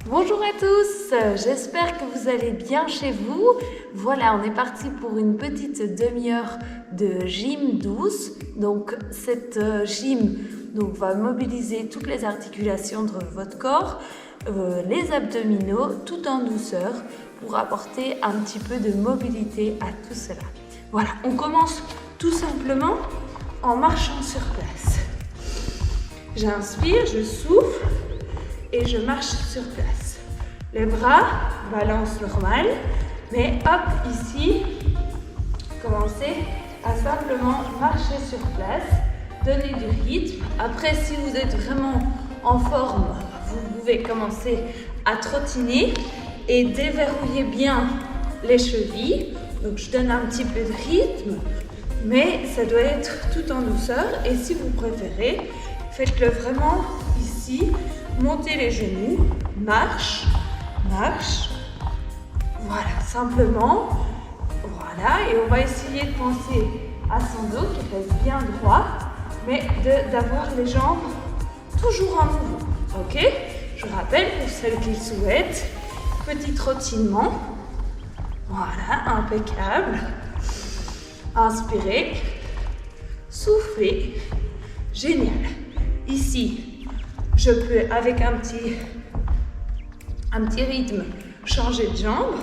Bonjour à tous, j'espère que vous allez bien chez vous. Voilà, on est parti pour une petite demi-heure de gym douce. Donc cette gym va mobiliser toutes les articulations de votre corps, les abdominaux, tout en douceur pour apporter un petit peu de mobilité à tout cela. Voilà, on commence tout simplement en marchant sur place. J'inspire, je souffle et je marche sur place. Les bras, balance normale, mais hop, ici, commencez à simplement marcher sur place, donner du rythme. Après, si vous êtes vraiment en forme, vous pouvez commencer à trottiner et déverrouiller bien les chevilles. Donc, je donne un petit peu de rythme, mais ça doit être tout en douceur. Et si vous préférez, faites-le vraiment ici. Montez les genoux, marche, marche. Voilà, simplement. Voilà, et on va essayer de penser à son dos qui reste bien droit, mais d'avoir les jambes toujours en mouvement. Ok? Je rappelle pour celles qui le souhaitent, petit trottinement. Voilà, impeccable. Inspirez, soufflez. Génial. Ici, je peux, avec un petit rythme, changer de jambe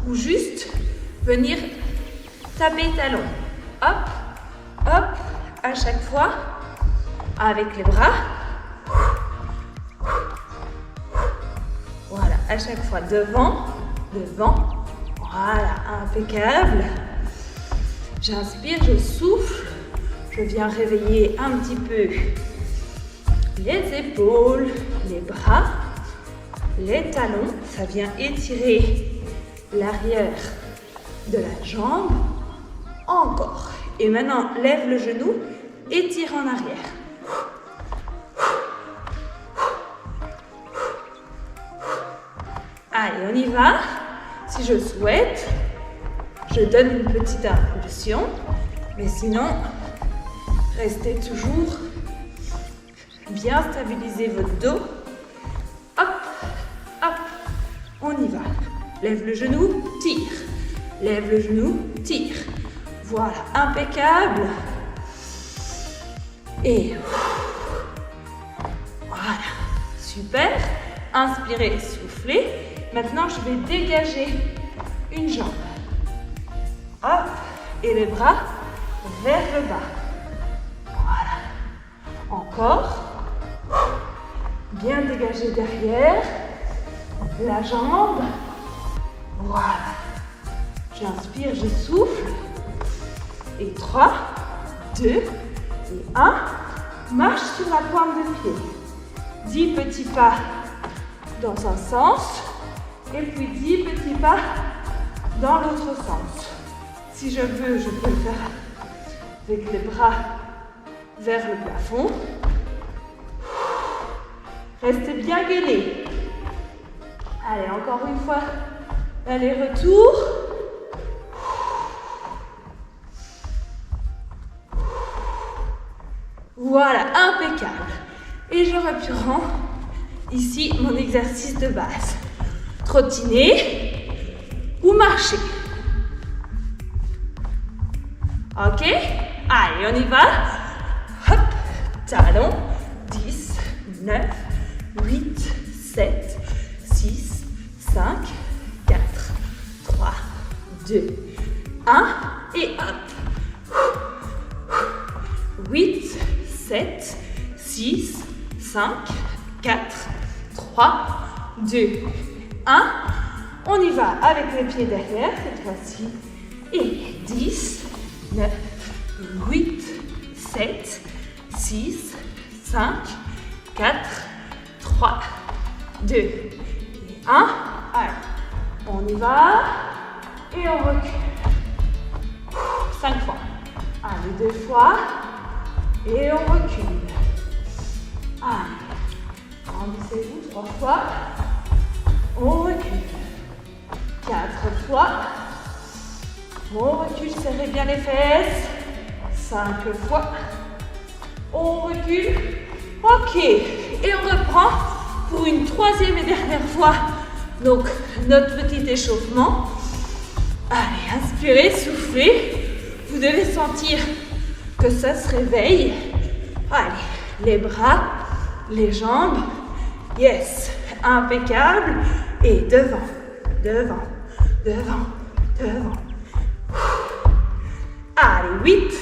ou juste venir taper talon. Hop, hop, à chaque fois, avec les bras. Voilà, à chaque fois, devant, devant. Voilà, impeccable. J'inspire, je souffle. Je viens réveiller un petit peu les épaules, les bras, les talons. Ça vient étirer l'arrière de la jambe. Encore. Et maintenant, lève le genou, étire en arrière. Allez, on y va. Si je souhaite, je donne une petite impulsion. Mais sinon, restez toujours bien stabiliser votre dos. Hop, hop, on y va. Lève le genou, tire. Lève le genou, tire. Voilà, impeccable. Et voilà, super. Inspirez, soufflez. Maintenant, je vais dégager une jambe. Hop, et les bras vers le bas. Voilà. Encore. Bien dégager derrière. La jambe. Voilà. J'inspire, je souffle. Et 3, 2 et 1. Marche sur la pointe de pied. 10 petits pas dans un sens. Et puis 10 petits pas dans l'autre sens. Si je veux, je peux le faire avec les bras vers le plafond. Restez bien gainés. Allez, encore une fois, aller-retour. Voilà, impeccable. Et je reprends ici mon exercice de base. Trottiner ou marcher. Ok? Allez, on y va. Hop, talon. 10, 9, 8, 7, 6, 5, 4, 3, 2, 1. Et hop. 8, 7, 6, 5, 4, 3, 2, 1. On y va avec les pieds derrière cette fois-ci. Et 10, 9, 8, 7, 6, 5, 4, 3, 2 et 1. Allez, on y va. Et on recule. 5 fois. Allez, 2 fois. Et on recule. Allez. Grandissez-vous 3 fois. On recule. 4 fois. On recule, serrez bien les fesses. 5 fois. On recule. Ok. Et on reprend pour une troisième et dernière fois. Donc, notre petit échauffement. Allez, inspirez, soufflez. Vous devez sentir que ça se réveille. Allez, les bras, les jambes. Yes, impeccable. Et devant, devant, devant, devant. Allez, 8,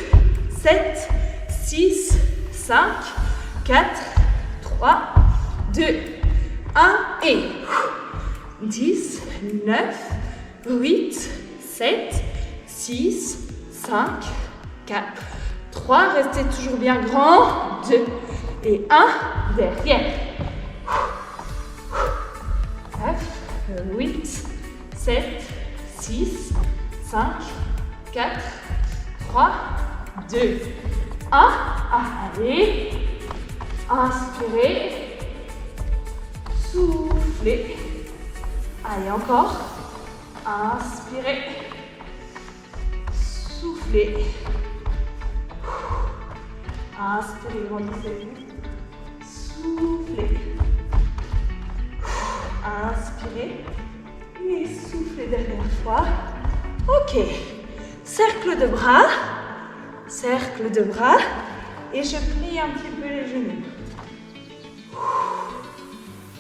7, 6, 5, 4, 3, 2, 1 et 10, 9, 8, 7, 6, 5, 4, 3, restez toujours bien grand, 2 et 1, derrière. 9, 8, 7, 6, 5, 4, 3, 2, 1. Allez, inspirez, soufflez. Allez, encore. Inspirez, soufflez. Inspirez, grandissez-vous. Soufflez. Inspirez et soufflez dernière fois. Ok. Cercle de bras. Cercle de bras. Et je plie un petit peu les genoux.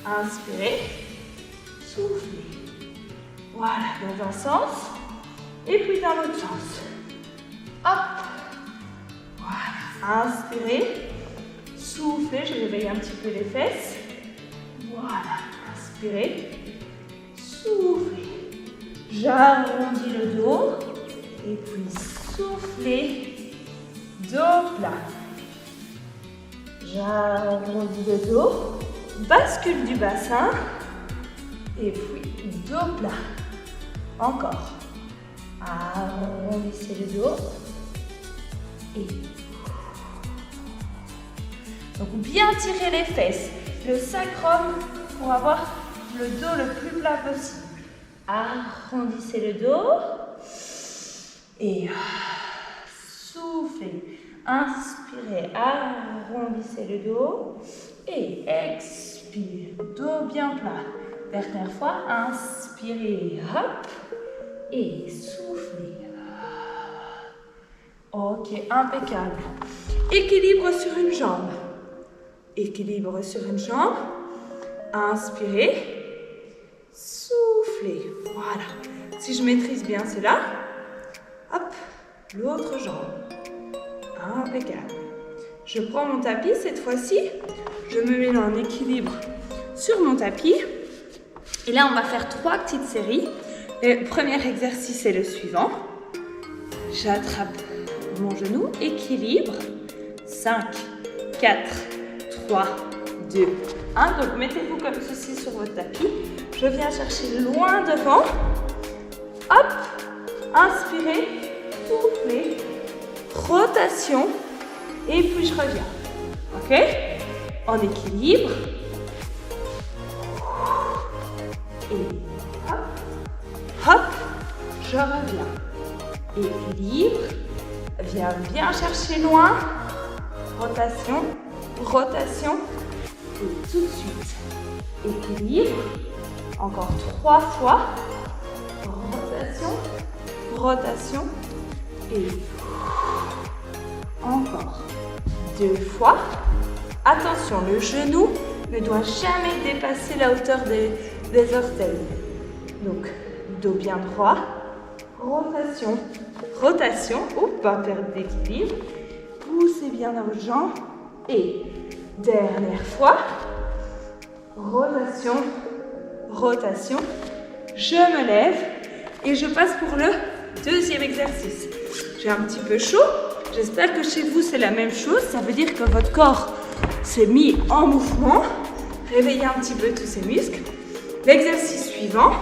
Inspirez. Soufflez. Voilà, dans un sens. Et puis dans l'autre sens. Hop. Voilà. Inspirez. Soufflez. Je réveille un petit peu les fesses. Voilà. Inspirez. Soufflez. J'arrondis le dos. Et puis soufflez. Dos plat. J'arrondis le dos. Bascule du bassin. Et puis dos plat. Encore. Arrondissez le dos. Et donc bien tirer les fesses. Le sacrum pour avoir le dos le plus plat possible. Arrondissez le dos. Et soufflez. Inspirez. Arrondissez le dos. Et expire. Dos bien plat. Dernière fois. Inspirez. Hop. Et soufflez. Ok, impeccable. Équilibre sur une jambe. Équilibre sur une jambe. Inspirez. Soufflez. Voilà. Si je maîtrise bien cela, hop, l'autre jambe. Impeccable. Je prends mon tapis cette fois-ci. Je me mets en équilibre sur mon tapis. Et là, on va faire 3 petites séries. Le premier exercice est le suivant. J'attrape mon genou, équilibre. 5, 4, 3, 2, 1. Donc, mettez-vous comme ceci sur votre tapis. Je viens chercher loin devant. Hop, inspirez, soufflez, rotation. Et puis, je reviens. OK? En équilibre. Et hop, hop, je reviens. Équilibre. Viens bien chercher loin. Rotation, rotation. Et tout de suite. Équilibre. Encore 3 fois. Rotation, rotation. Et encore 2 fois. Attention, le genou ne doit jamais dépasser la hauteur des orteils. Donc, dos bien droit. Rotation, rotation. Oups, pas perdre d'équilibre. Poussez bien dans vos jambes. Et dernière fois. Rotation, rotation. Je me lève et je passe pour le deuxième exercice. J'ai un petit peu chaud. J'espère que chez vous, c'est la même chose. Ça veut dire que votre corps s'est mis en mouvement. Réveillez un petit peu tous ces muscles. L'exercice suivant,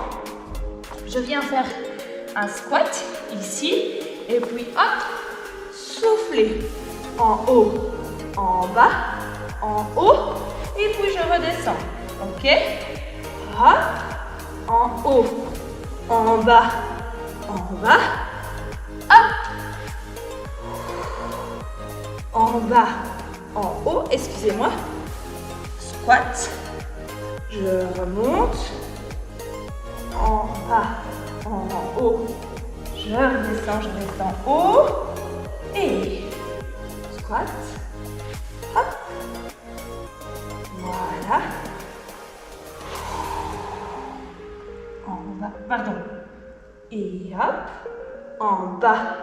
je viens faire un squat ici. Et puis, hop, soufflez en haut, en bas, en haut. Et puis, je redescends. OK? Hop, en haut, en bas, en bas. Hop. En bas, en haut, excusez-moi. Squat. Je remonte. En bas, en haut. Je redescends haut. Et squat. Hop. Voilà. En bas, pardon. Et hop. En bas,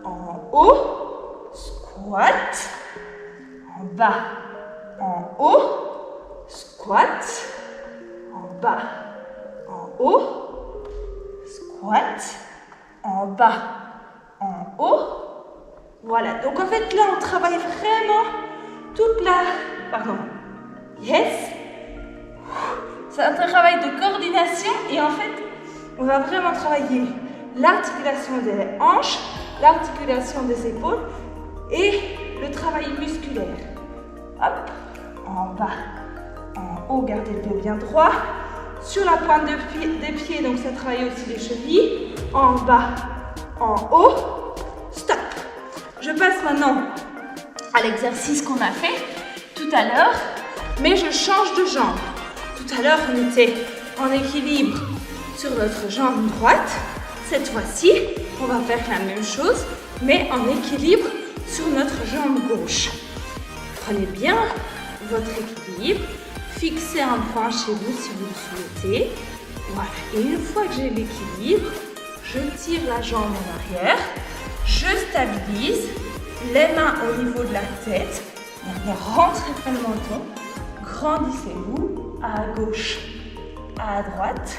en haut. Squat. En bas, en haut. Squat. En bas, en haut. Squat. En bas, en haut. Voilà. Donc en fait là, on travaille vraiment toute la... Pardon. Yes. C'est un travail de coordination et en fait, on va vraiment travailler l'articulation des hanches, l'articulation des épaules et le travail musculaire. Hop, en bas, en haut, gardez le dos bien droit. Sur la pointe des pieds, donc ça travaille aussi les chevilles. En bas, en haut, stop. Je passe maintenant à l'exercice qu'on a fait tout à l'heure, mais je change de jambe. Tout à l'heure, on était en équilibre sur notre jambe droite. Cette fois-ci, on va faire la même chose, mais en équilibre sur notre jambe gauche. Prenez bien votre équilibre. Fixez un point chez vous si vous le souhaitez. Voilà. Et une fois que j'ai l'équilibre, je tire la jambe en arrière. Je stabilise. Les mains au niveau de la tête. Rentrez dans le menton. Grandissez-vous à gauche, à droite.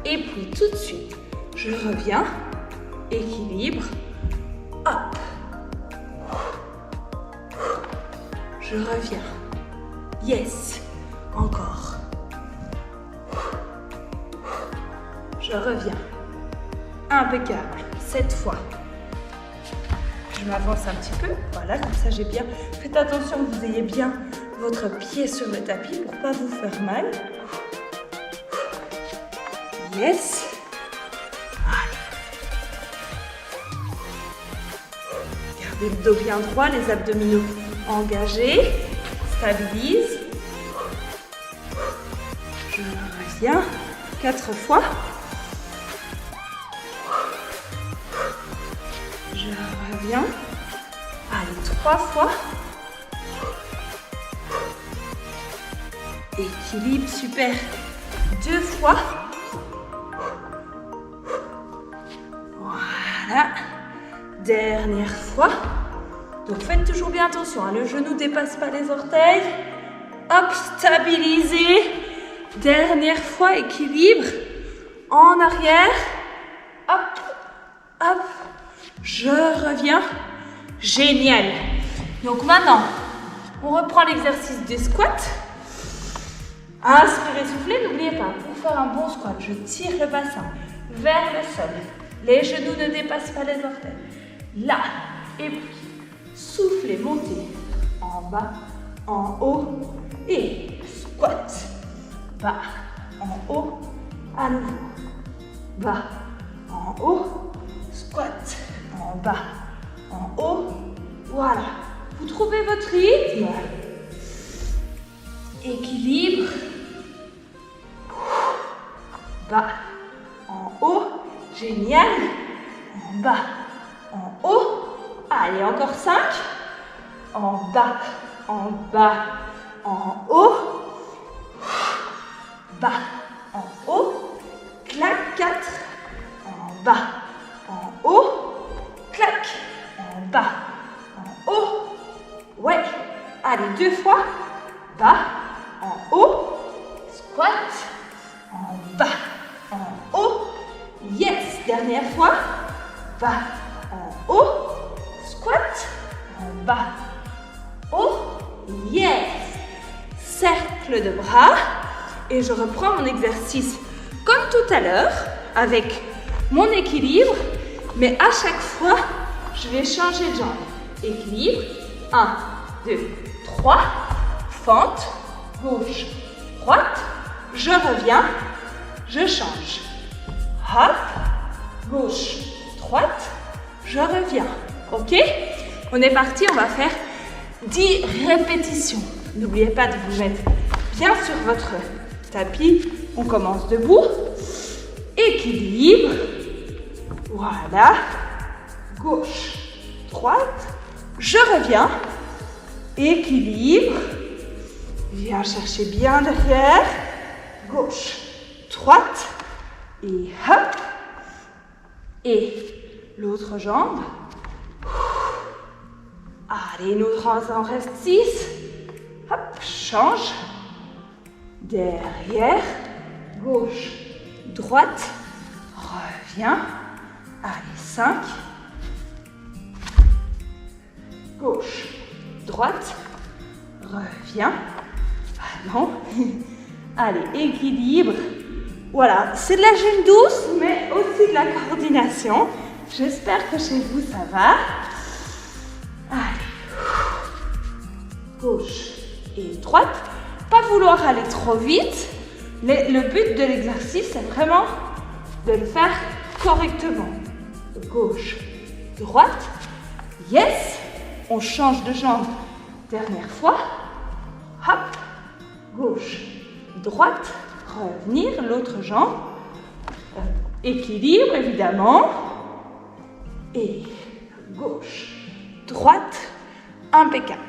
Et puis tout de suite, je reviens. Équilibre. Hop. Je reviens. Yes. Encore. Je reviens. Impeccable. Cette fois. Je m'avance un petit peu. Voilà, comme ça j'ai bien. Faites attention que vous ayez bien votre pied sur le tapis pour ne pas vous faire mal. Yes. Gardez le dos bien droit, les abdominaux engagés. Stabilise. Je reviens 4 fois. Je reviens. Allez, 3 fois. Équilibre, super. 2 fois. Voilà. Dernière fois. Donc faites toujours bien attention, hein. Le genou ne dépasse pas les orteils. Hop, stabilisez. Dernière fois, équilibre. En arrière. Hop, hop. Je reviens. Génial. Donc maintenant, on reprend l'exercice des squats. Inspirez, soufflez. N'oubliez pas, pour faire un bon squat, je tire le bassin vers le sol. Les genoux ne dépassent pas les orteils. Là. Et puis, soufflez, montez. En bas, en haut. Et squat. Bas, en haut, à nouveau. Bas, en haut, squat. En bas, en haut. Voilà. Vous trouvez votre rythme. Équilibre. Bas, en haut. Génial. En bas, en haut. Allez, encore 5. En bas, en bas, en haut. Bas, en haut, clac, 4, en bas, en haut, clac, en bas, en haut, ouais, allez, 2 fois, bas, en haut, squat, en bas, en haut, yes, dernière fois, bas, en haut, squat, en bas, haut, yes, cercle de bras. Et je reprends mon exercice comme tout à l'heure, avec mon équilibre, mais à chaque fois, je vais changer de jambe. Équilibre, 1, 2, 3, fente, gauche, droite, je reviens, je change. Hop, gauche, droite, je reviens. Ok? On est parti, on va faire 10 répétitions. N'oubliez pas de vous mettre bien sur votre tapis. On commence debout. Équilibre. Voilà. Gauche, droite. Je reviens. Équilibre. Viens chercher bien derrière. Gauche, droite. Et hop. Et l'autre jambe. Allez, nous en reste 6. Hop, change. Derrière. Gauche, droite. Reviens. Allez, 5. Gauche, droite. Reviens. Ah non. Allez, équilibre. Voilà, c'est de la gym douce, mais aussi de la coordination. J'espère que chez vous, ça va. Allez. Gauche et droite. Pas vouloir aller trop vite. Le but de l'exercice, c'est vraiment de le faire correctement. Gauche, droite. Yes. On change de jambe. Dernière fois. Hop. Gauche, droite. Revenir, l'autre jambe. Équilibre, évidemment. Et gauche, droite. Impeccable.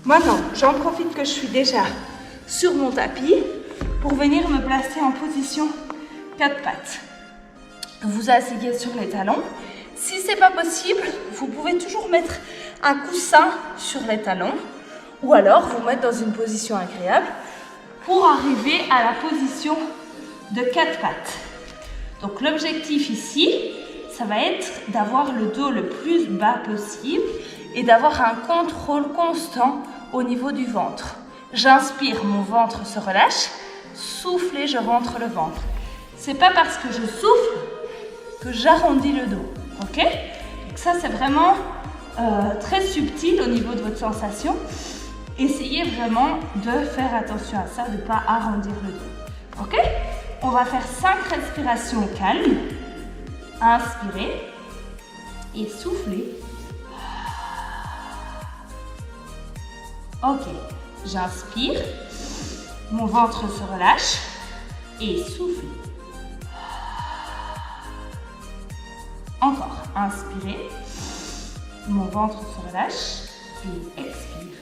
Maintenant, j'en profite que je suis déjà sur mon tapis pour venir me placer en position 4 pattes. Vous asseyez sur les talons. Si ce n'est pas possible, vous pouvez toujours mettre un coussin sur les talons ou alors vous mettre dans une position agréable pour arriver à la position de 4 pattes. Donc l'objectif ici, ça va être d'avoir le dos le plus bas possible et d'avoir un contrôle constant au niveau du ventre. J'inspire, mon ventre se relâche. Soufflez, je rentre le ventre. C'est pas parce que je souffle que j'arrondis le dos. Ok? Donc ça, c'est vraiment très subtil au niveau de votre sensation. Essayez vraiment de faire attention à ça, de ne pas arrondir le dos. Ok? On va faire 5 respirations calmes. Inspirez et soufflez. Ok, j'inspire, mon ventre se relâche et souffle. Encore, inspirez, mon ventre se relâche et expire.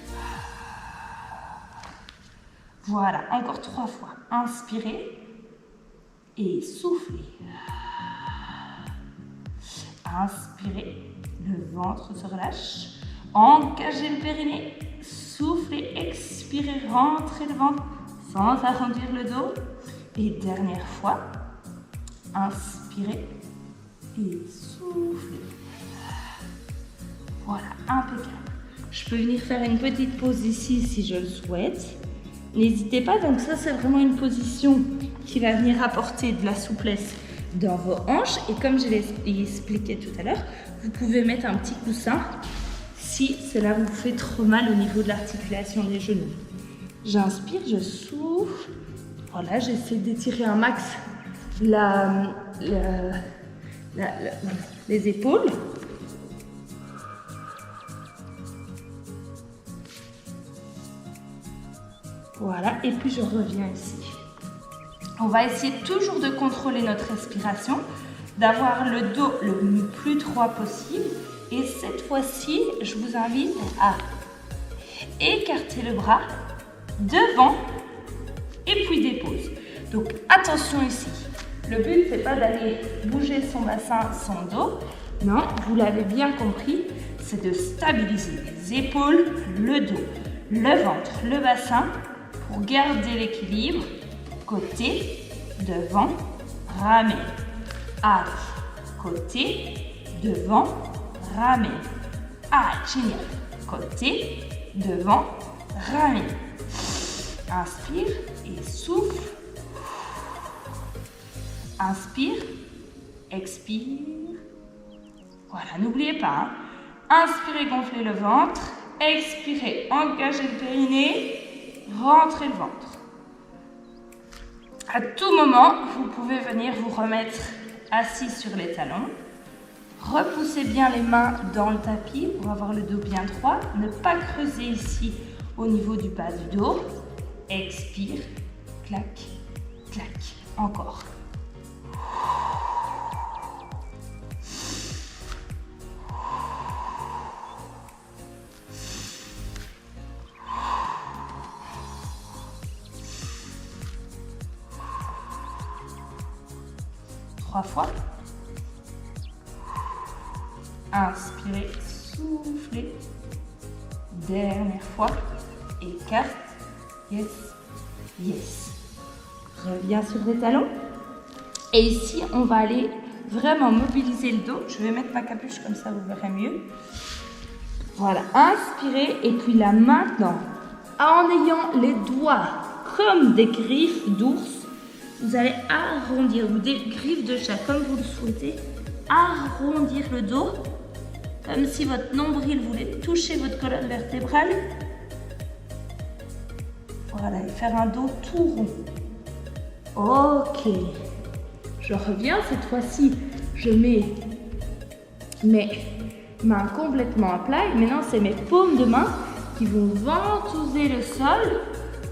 Voilà, encore 3 fois. Inspirez et soufflez. Inspirez, le ventre se relâche. Engagez le périnée. Soufflez, expirez, rentrez le ventre sans arrondir le dos. Et dernière fois, inspirez et soufflez. Voilà, impeccable. Je peux venir faire une petite pause ici si je le souhaite. N'hésitez pas, donc ça c'est vraiment une position qui va venir apporter de la souplesse dans vos hanches. Et comme je l'ai expliqué tout à l'heure, vous pouvez mettre un petit coussin si cela vous fait trop mal au niveau de l'articulation des genoux. J'inspire, je souffle. Voilà, j'essaie d'étirer un max les épaules. Voilà, et puis je reviens ici. On va essayer toujours de contrôler notre respiration, d'avoir le dos le plus droit possible. Et cette fois-ci, je vous invite à écarter le bras devant et puis des pauses. Donc attention ici, le but c'est pas d'aller bouger son bassin, son dos. Non, vous l'avez bien compris, c'est de stabiliser les épaules, le dos, le ventre, le bassin pour garder l'équilibre. Côté, devant, ramène. Allez, côté, devant, ramène. Ah, génial. Côté, devant, ramène. Inspire et souffle. Inspire, expire. Voilà, n'oubliez pas. Inspirez, gonflez le ventre. Expirez, engagez le périnée. Rentrez le ventre. À tout moment, vous pouvez venir vous remettre assis sur les talons. Repoussez bien les mains dans le tapis pour avoir le dos bien droit. Ne pas creuser ici au niveau du bas du dos. Expire, clac, clac. Encore. Trois fois. Inspirez, soufflez. Dernière fois. Écarte. Yes, yes. Reviens sur les talons. Et ici, on va aller vraiment mobiliser le dos. Je vais mettre ma capuche comme ça, vous verrez mieux. Voilà, inspirez. Et puis là, maintenant, en ayant les doigts comme des griffes d'ours, vous allez arrondir, ou des griffes de chat, comme vous le souhaitez. Arrondir le dos, comme si votre nombril voulait toucher votre colonne vertébrale. Voilà, et faire un dos tout rond. Ok. Je reviens cette fois-ci. Je mets mes mains complètement à plat. Et maintenant, c'est mes paumes de main qui vont ventouser le sol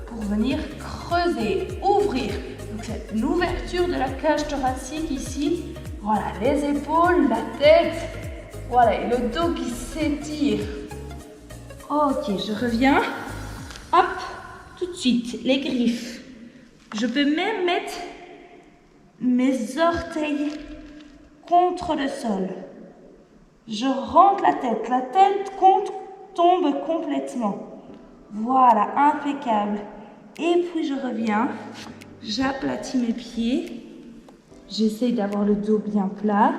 pour venir creuser, ouvrir. Donc, c'est l'ouverture de la cage thoracique ici. Voilà, les épaules, la tête. Voilà, et le dos qui s'étire. Ok, je reviens. Hop, tout de suite, les griffes. Je peux même mettre mes orteils contre le sol. Je rentre la tête tombe complètement. Voilà, impeccable. Et puis je reviens, j'aplatis mes pieds, j'essaye d'avoir le dos bien plat.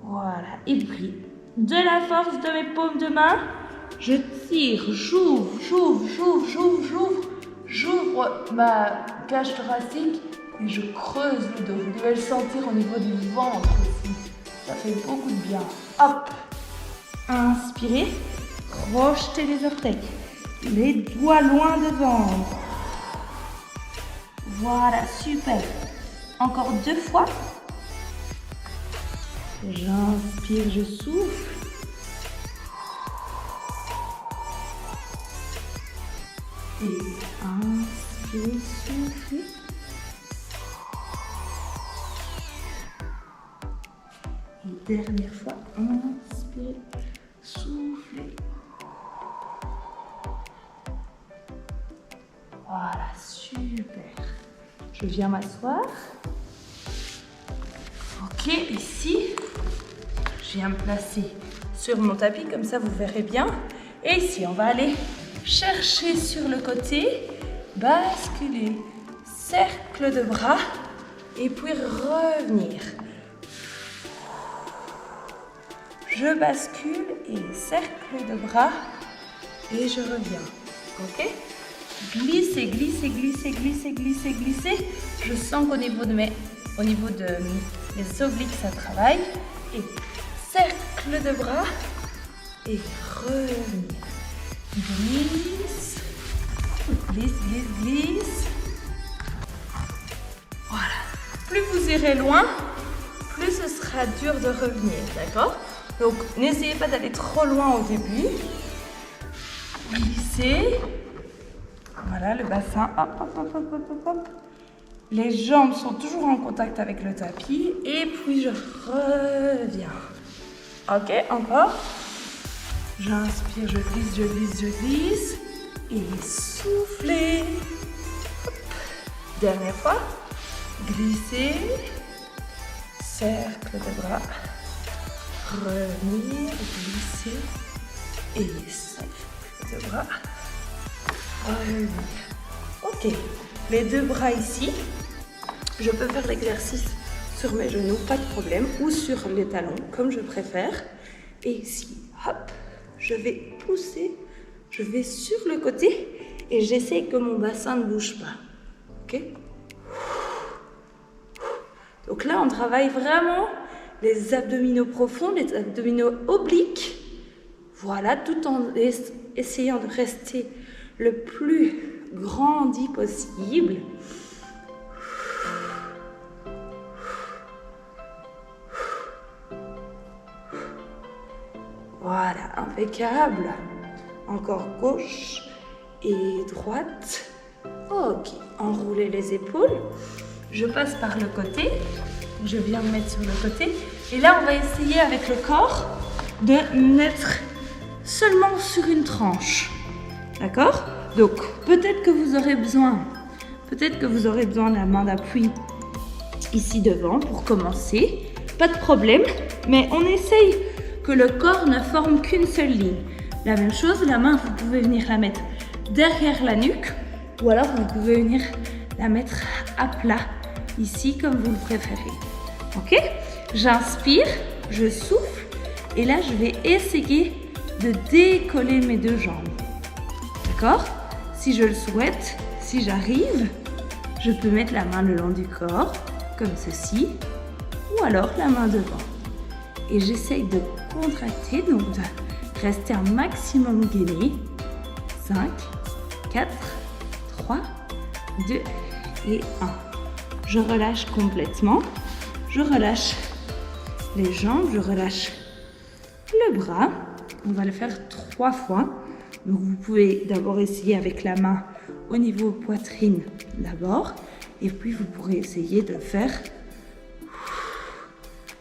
Voilà, et puis de la force de mes paumes de main, je tire, j'ouvre ma cage thoracique et je creuse le dos. Vous devez le sentir au niveau du ventre aussi. Ça fait beaucoup de bien. Hop. Inspirez. Crochetez les orteils. Les doigts loin devant. Voilà, super. Encore 2 fois. J'inspire, je souffle. Et inspirez, soufflez. Et dernière fois, inspirez, soufflez. Voilà, super. Je viens m'asseoir. Ok, ici, je viens me placer sur mon tapis, comme ça vous verrez bien. Et ici, on va aller chercher sur le côté, basculer, cercle de bras, et puis revenir. Je bascule et cercle de bras, et je reviens. Ok? Glissez, glissez, glissez, glissez, glissez, glissez. Je sens qu'au niveau de mes obliques, ça travaille. Et cercle de bras, et revenir. Glisse, glisse, glisse, glisse. Voilà. Plus vous irez loin, plus ce sera dur de revenir, d'accord? Donc, n'essayez pas d'aller trop loin au début. Glissez. Voilà, le bassin. Hop, hop, hop, hop, hop, hop, hop. Les jambes sont toujours en contact avec le tapis. Et puis, je reviens. Ok, encore. J'inspire, je glisse, je glisse, je glisse. Et soufflez. Hop. Dernière fois. Glissez. Cercle de bras. Revenir, glisser. Et cercle de bras. Revenir. Ok. Les 2 bras ici. Je peux faire l'exercice sur mes genoux, pas de problème. Ou sur les talons, comme je préfère. Et ici, hop. Je vais pousser, je vais sur le côté et j'essaie que mon bassin ne bouge pas. Ok? Donc là, on travaille vraiment les abdominaux profonds, les abdominaux obliques. Voilà, tout en essayant de rester le plus grandi possible. Voilà, impeccable. Encore gauche et droite. Ok, enroulez les épaules. Je passe par le côté. Je viens me mettre sur le côté. Et là, on va essayer avec le corps de mettre seulement sur une tranche. D'accord? Donc, peut-être que vous aurez besoin de la main d'appui ici devant pour commencer. Pas de problème, mais on essaye que le corps ne forme qu'une seule ligne. La même chose, la main, vous pouvez venir la mettre derrière la nuque ou alors vous pouvez venir la mettre à plat ici comme vous le préférez. Ok? J'inspire, je souffle et là je vais essayer de décoller mes deux jambes. D'accord? Si je le souhaite, si j'arrive, je peux mettre la main le long du corps comme ceci ou alors la main devant. Et j'essaye de contracter, donc de rester un maximum gainé. 5, 4, 3, 2 et 1. Je relâche complètement. Je relâche les jambes, je relâche le bras. On va le faire 3 fois. Donc vous pouvez d'abord essayer avec la main au niveau poitrine d'abord. Et puis vous pourrez essayer de le faire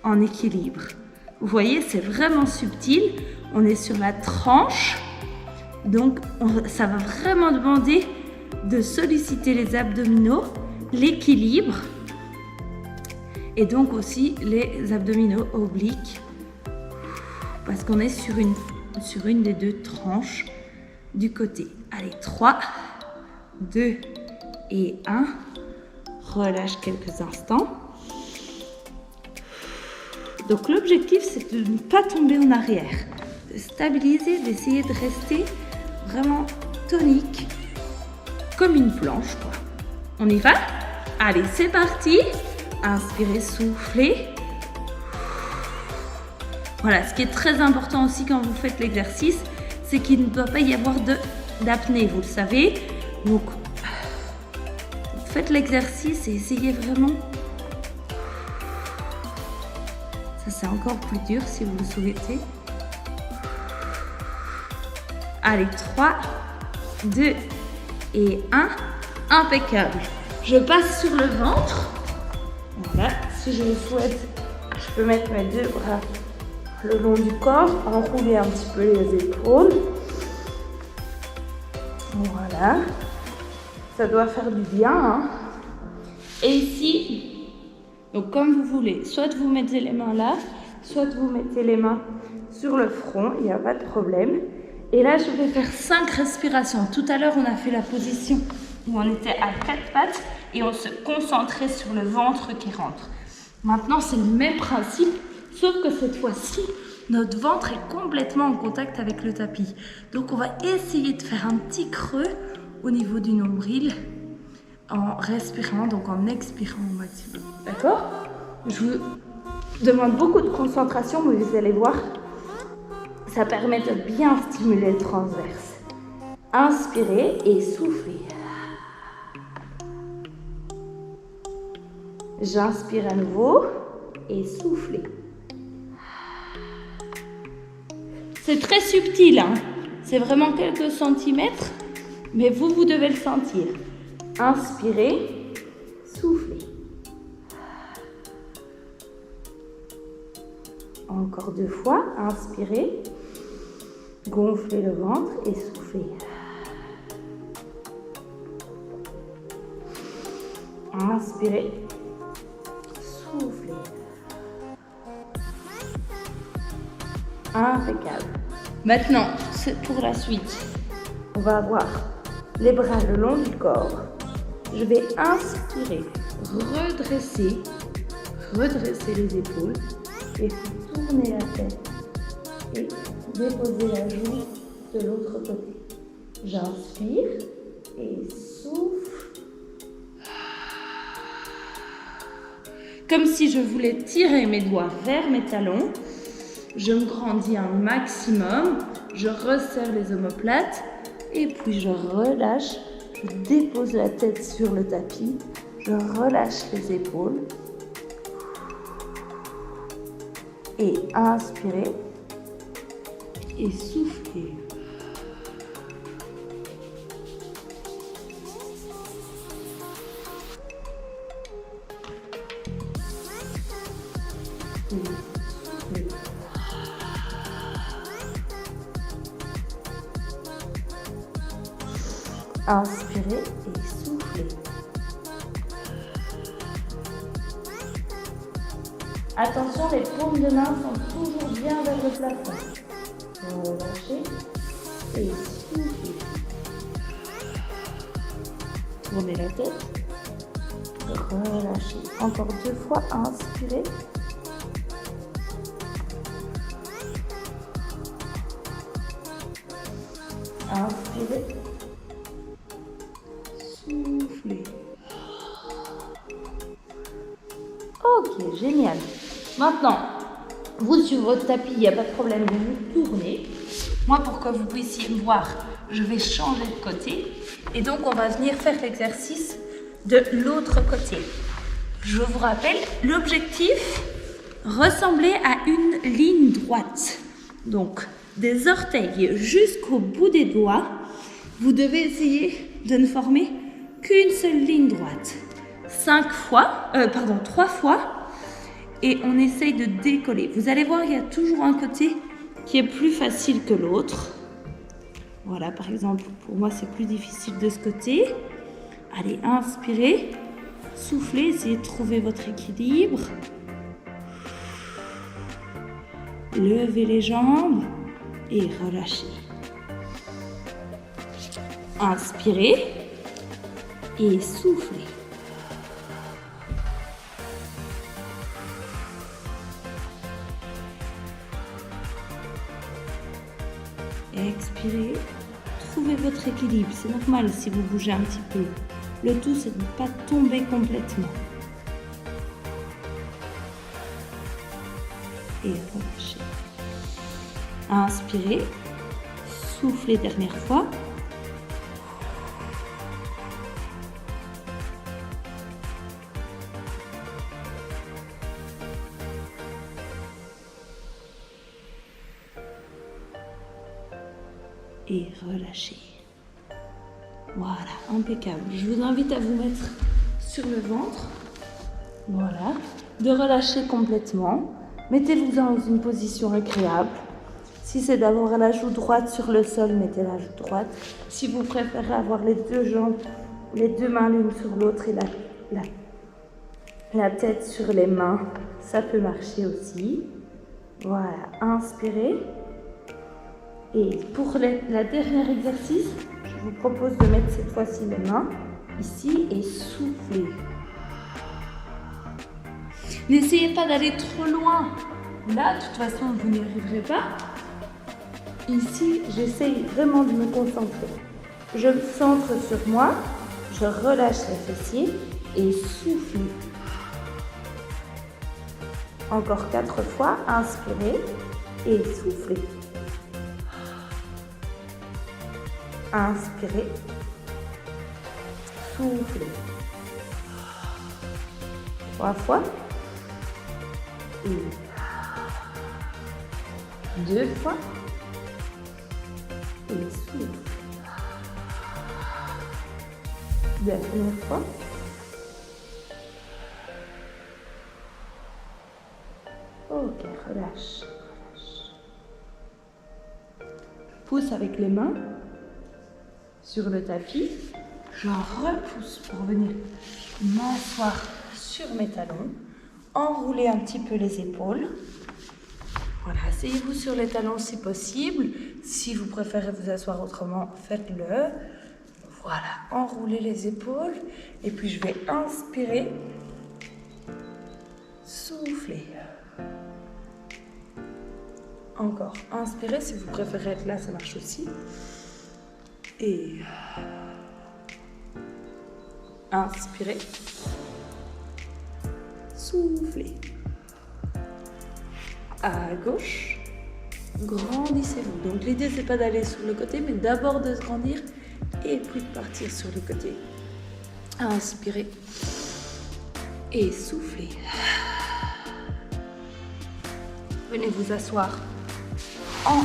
en équilibre. Vous voyez, c'est vraiment subtil. On est sur la tranche. Donc ça va vraiment demander de solliciter les abdominaux, l'équilibre et donc aussi les abdominaux obliques parce qu'on est sur une des deux tranches du côté. Allez, 3, 2 et 1. Relâche quelques instants. Donc l'objectif, c'est de ne pas tomber en arrière, de stabiliser, d'essayer de rester vraiment tonique, comme une planche, quoi. On y va? Allez, c'est parti. Inspirez, soufflez. Voilà, ce qui est très important aussi quand vous faites l'exercice, c'est qu'il ne doit pas y avoir d'apnée, vous le savez. Donc, faites l'exercice et essayez vraiment. Ça, c'est encore plus dur si vous le souhaitez. Allez, 3, 2 et 1. Impeccable. Je passe sur le ventre. Voilà, si je le souhaite, je peux mettre mes deux bras le long du corps, enrouler un petit peu les épaules. Voilà. Ça doit faire du bien, hein. Et ici, donc comme vous voulez, soit vous mettez les mains là, soit vous mettez les mains sur le front, il n'y a pas de problème. Et là, je vais faire 5 respirations. Tout à l'heure, on a fait la position où on était à 4 pattes et on se concentrait sur le ventre qui rentre. Maintenant, c'est le même principe, sauf que cette fois-ci, notre ventre est complètement en contact avec le tapis. Donc, on va essayer de faire un petit creux au niveau du nombril en respirant, donc en expirant au maximum. D'accord? Je vous demande beaucoup de concentration, mais vous allez voir, ça permet de bien stimuler le transverse. Inspirez et soufflez. J'inspire à nouveau et soufflez. C'est très subtil, hein? C'est vraiment quelques centimètres, mais vous devez le sentir. Inspirez, soufflez. Encore 2 fois, inspirez, gonflez le ventre et soufflez. Inspirez, soufflez. Impeccable. Maintenant, c'est pour la suite. On va avoir les bras le long du corps. Je vais inspirer, redresser les épaules et tourner la tête et déposer la joue de l'autre côté. J'inspire et souffle. Comme si je voulais tirer mes doigts vers mes talons. Je me grandis un maximum. Je resserre les omoplates et puis je relâche. Je dépose la tête sur le tapis. Je relâche les épaules. Et inspirez et soufflez. Inspirez et soufflez. Attention, les paumes de main sont toujours bien vers le plafond. Relâchez et soufflez. Tournez la tête. Relâchez. Encore 2 fois. Inspirez. Inspirez. Soufflez. Ok, génial. Maintenant, vous sur votre tapis, il n'y a pas de problème de vous tourner. Moi, pour que vous puissiez me voir, je vais changer de côté. Et donc, on va venir faire l'exercice de l'autre côté. Je vous rappelle, l'objectif, ressembler à une ligne droite. Donc, des orteils jusqu'au bout des doigts. Vous devez essayer de ne former qu'une seule ligne droite. 3 fois. Et on essaye de décoller. Vous allez voir, il y a toujours un côté qui est plus facile que l'autre. Voilà, par exemple, pour moi, c'est plus difficile de ce côté. Allez, inspirez, soufflez, essayez de trouver votre équilibre. Levez les jambes et relâchez. Inspirez et soufflez. Expirez, trouvez votre équilibre. C'est normal si vous bougez un petit peu. Le tout, c'est de ne pas tomber complètement. Et relâchez. Inspirez, soufflez dernière fois. Et relâchez. Voilà, impeccable. Je vous invite à vous mettre sur le ventre. Voilà. De relâcher complètement. Mettez-vous dans une position agréable. Si c'est d'avoir la joue droite sur le sol, mettez la joue droite. Si vous préférez avoir les deux jambes, les deux mains l'une sur l'autre et la tête sur les mains, ça peut marcher aussi. Voilà, inspirez. Et pour la dernière exercice, je vous propose de mettre cette fois-ci les mains ici et souffler. N'essayez pas d'aller trop loin. Là, de toute façon, vous n'y arriverez pas. Ici, j'essaye vraiment de me concentrer. Je me centre sur moi, je relâche les fessiers et souffle. Encore 4 fois, inspirez et soufflez. Inspirez, soufflez. 3 fois. Et 2 fois. Et souffle. Dernière fois. Ok, relâche. Pousse avec les mains sur le tapis. Je repousse pour venir m'asseoir sur mes talons. Enroulez un petit peu les épaules. Voilà, asseyez-vous sur les talons si possible. Si vous préférez vous asseoir autrement, faites-le. Voilà, enroulez les épaules. Et puis je vais inspirer. Souffler. Encore, inspirez. Si vous préférez être là, ça marche aussi. Et inspirez. Soufflez. À gauche, grandissez-vous. Donc l'idée, c'est pas d'aller sur le côté, mais d'abord de se grandir et puis de partir sur le côté. Inspirez et soufflez. Venez vous asseoir en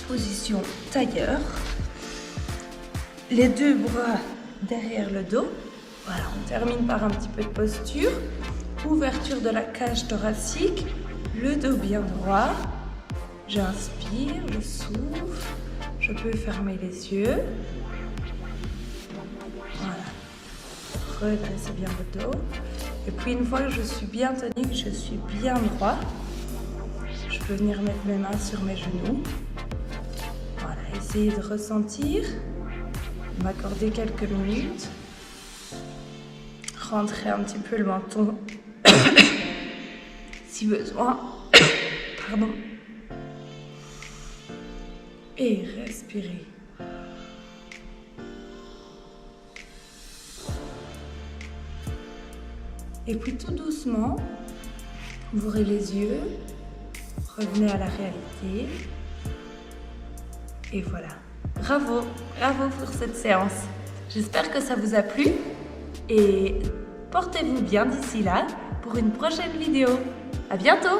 position tailleur. Les deux bras derrière le dos. Voilà, on termine par un petit peu de posture. Ouverture de la cage thoracique. Le dos bien droit. J'inspire, je souffle. Je peux fermer les yeux. redressez bien votre dos. Et puis une fois que je suis bien tenue, que je suis bien droit, je peux venir mettre mes mains sur mes genoux. Voilà, essayez de ressentir, m'accorder quelques minutes, rentrer un petit peu le menton si besoin. Pardon. Et respirez. Et puis tout doucement, ouvrez les yeux, revenez à la réalité. Et voilà. Bravo, bravo pour cette séance. J'espère que ça vous a plu et portez-vous bien d'ici là pour une prochaine vidéo. À bientôt!